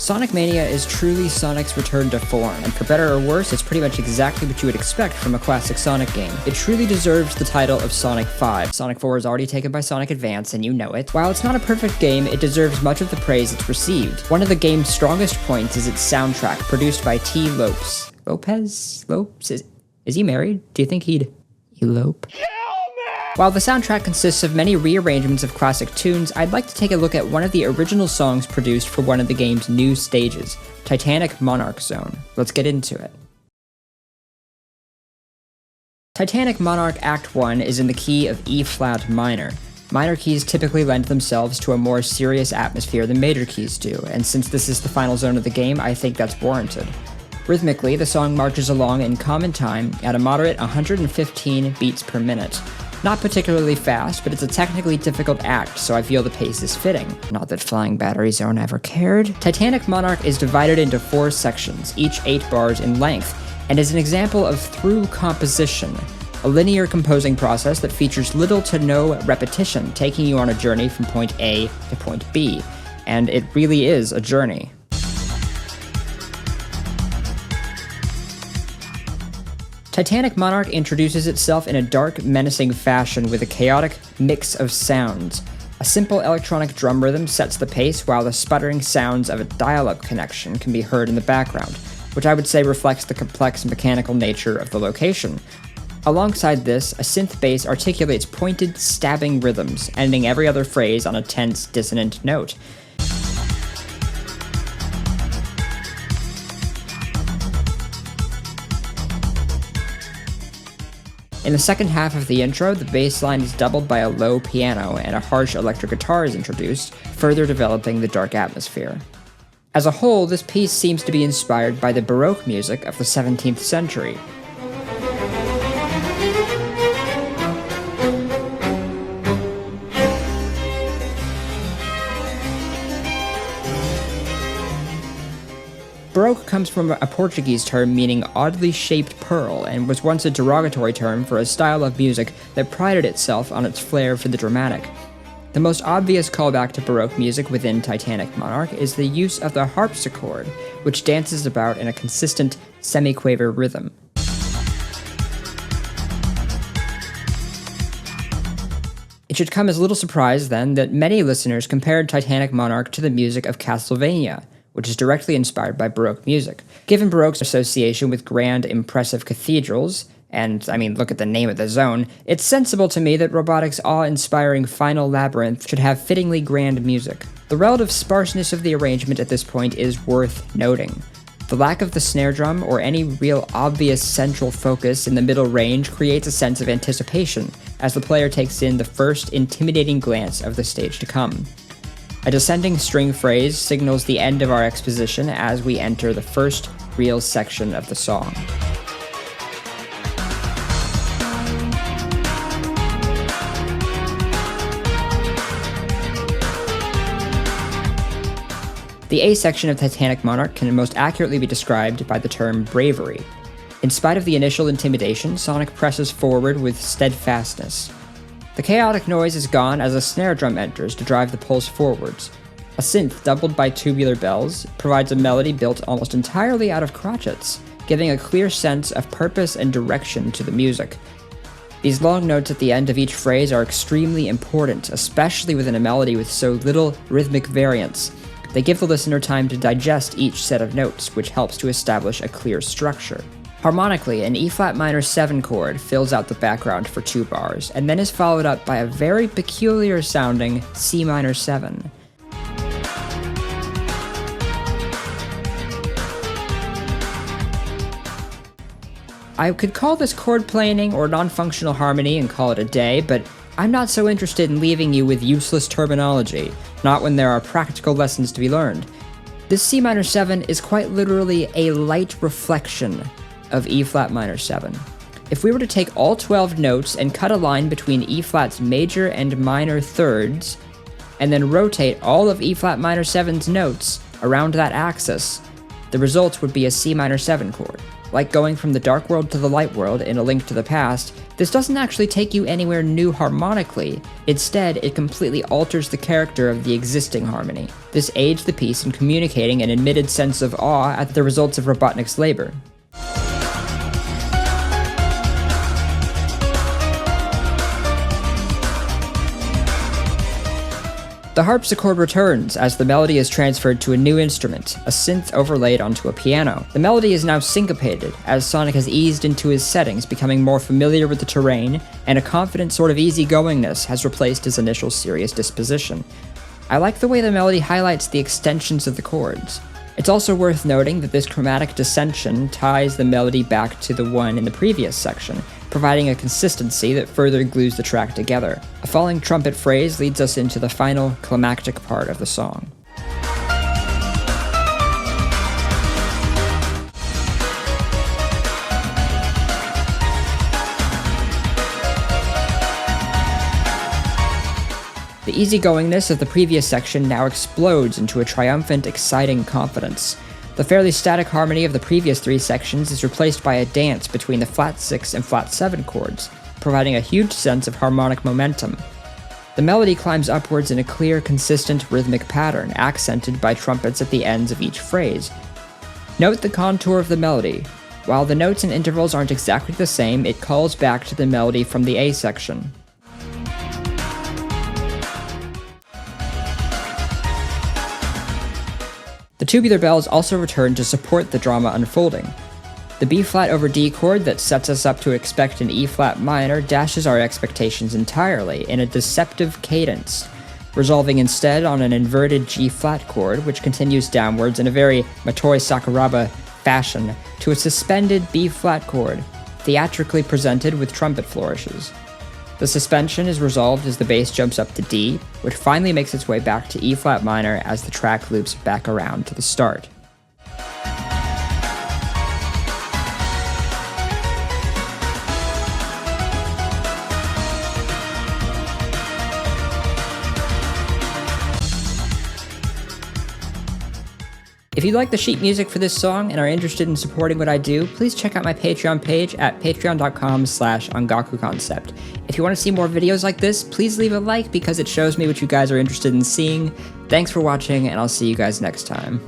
Sonic Mania is truly Sonic's return to form, and for better or worse, it's pretty much exactly what you would expect from a classic Sonic game. It truly deserves the title of Sonic 5. Sonic 4 is already taken by Sonic Advance, and you know it. While it's not a perfect game, it deserves much of the praise it's received. One of the game's strongest points is its soundtrack, produced by T. Lopes. Lopez? Is he married? Do you think he'd elope? While the soundtrack consists of many rearrangements of classic tunes, I'd like to take a look at one of the original songs produced for one of the game's new stages, Titanic Monarch Zone. Let's get into it. Titanic Monarch Act 1 is in the key of E-flat minor. Minor keys typically lend themselves to a more serious atmosphere than major keys do, and since this is the final zone of the game, I think that's warranted. Rhythmically, the song marches along in common time at a moderate 115 beats per minute. Not particularly fast, but it's a technically difficult act, so I feel the pace is fitting. Not that Flying Battery Zone ever cared. Titanic Monarch is divided into 4 sections, each 8 bars in length, and is an example of through composition, a linear composing process that features little to no repetition, taking you on a journey from point A to point B. And it really is a journey. Titanic Monarch introduces itself in a dark, menacing fashion with a chaotic mix of sounds. A simple electronic drum rhythm sets the pace, while the sputtering sounds of a dial-up connection can be heard in the background, which I would say reflects the complex mechanical nature of the location. Alongside this, a synth bass articulates pointed, stabbing rhythms, ending every other phrase on a tense, dissonant note. In the second half of the intro, the bass line is doubled by a low piano, and a harsh electric guitar is introduced, further developing the dark atmosphere. As a whole, this piece seems to be inspired by the Baroque music of the 17th century. Baroque comes from a Portuguese term meaning oddly shaped pearl, and was once a derogatory term for a style of music that prided itself on its flair for the dramatic. The most obvious callback to Baroque music within Titanic Monarch is the use of the harpsichord, which dances about in a consistent semi-quaver rhythm. It should come as little surprise, then, that many listeners compared Titanic Monarch to the music of Castlevania, which is directly inspired by Baroque music. Given Baroque's association with grand, impressive cathedrals, and, look at the name of the zone, it's sensible to me that Robotic's awe-inspiring final labyrinth should have fittingly grand music. The relative sparseness of the arrangement at this point is worth noting. The lack of the snare drum or any real obvious central focus in the middle range creates a sense of anticipation as the player takes in the first intimidating glance of the stage to come. A descending string phrase signals the end of our exposition as we enter the first real section of the song. The A section of Titanic Monarch can most accurately be described by the term bravery. In spite of the initial intimidation, Sonic presses forward with steadfastness. The chaotic noise is gone as a snare drum enters to drive the pulse forwards. A synth doubled by tubular bells provides a melody built almost entirely out of crotchets, giving a clear sense of purpose and direction to the music. These long notes at the end of each phrase are extremely important, especially within a melody with so little rhythmic variance. They give the listener time to digest each set of notes, which helps to establish a clear structure. Harmonically, an E-flat minor 7 chord fills out the background for 2 bars, and then is followed up by a very peculiar sounding C minor 7. I could call this chord planing or non-functional harmony and call it a day, but I'm not so interested in leaving you with useless terminology, not when there are practical lessons to be learned. This C minor 7 is quite literally a light reflection of E-flat minor 7. If we were to take all 12 notes and cut a line between E-flat's major and minor thirds, and then rotate all of E-flat minor 7's notes around that axis, the result would be a C minor 7 chord. Like going from the dark world to the light world in A Link to the Past, This doesn't actually take you anywhere new harmonically. Instead, it completely alters the character of the existing harmony. This aids the piece in communicating an admitted sense of awe at the results of Robotnik's labor. The harpsichord returns as the melody is transferred to a new instrument, a synth overlaid onto a piano. The melody is now syncopated, as Sonic has eased into his settings, becoming more familiar with the terrain, and a confident sort of easygoingness has replaced his initial serious disposition. I like the way the melody highlights the extensions of the chords. It's also worth noting that this chromatic dissension ties the melody back to the one in the previous section, providing a consistency that further glues the track together. A falling trumpet phrase leads us into the final climactic part of the song. The easygoingness of the previous section now explodes into a triumphant, exciting confidence. The fairly static harmony of the previous three sections is replaced by a dance between the flat 6 and flat 7 chords, providing a huge sense of harmonic momentum. The melody climbs upwards in a clear, consistent rhythmic pattern, accented by trumpets at the ends of each phrase. Note the contour of the melody. While the notes and intervals aren't exactly the same, it calls back to the melody from the A section. The tubular bells also return to support the drama unfolding. The B-flat over D chord that sets us up to expect an E-flat minor dashes our expectations entirely in a deceptive cadence, resolving instead on an inverted G-flat chord which continues downwards in a very Motoi Sakuraba fashion to a suspended B-flat chord, theatrically presented with trumpet flourishes. The suspension is resolved as the bass jumps up to D, which finally makes its way back to E-flat minor as the track loops back around to the start. If you like the sheet music for this song and are interested in supporting what I do, please check out my Patreon page at patreon.com/ongakuconcept. If you want to see more videos like this, please leave a like because it shows me what you guys are interested in seeing. Thanks for watching, and I'll see you guys next time.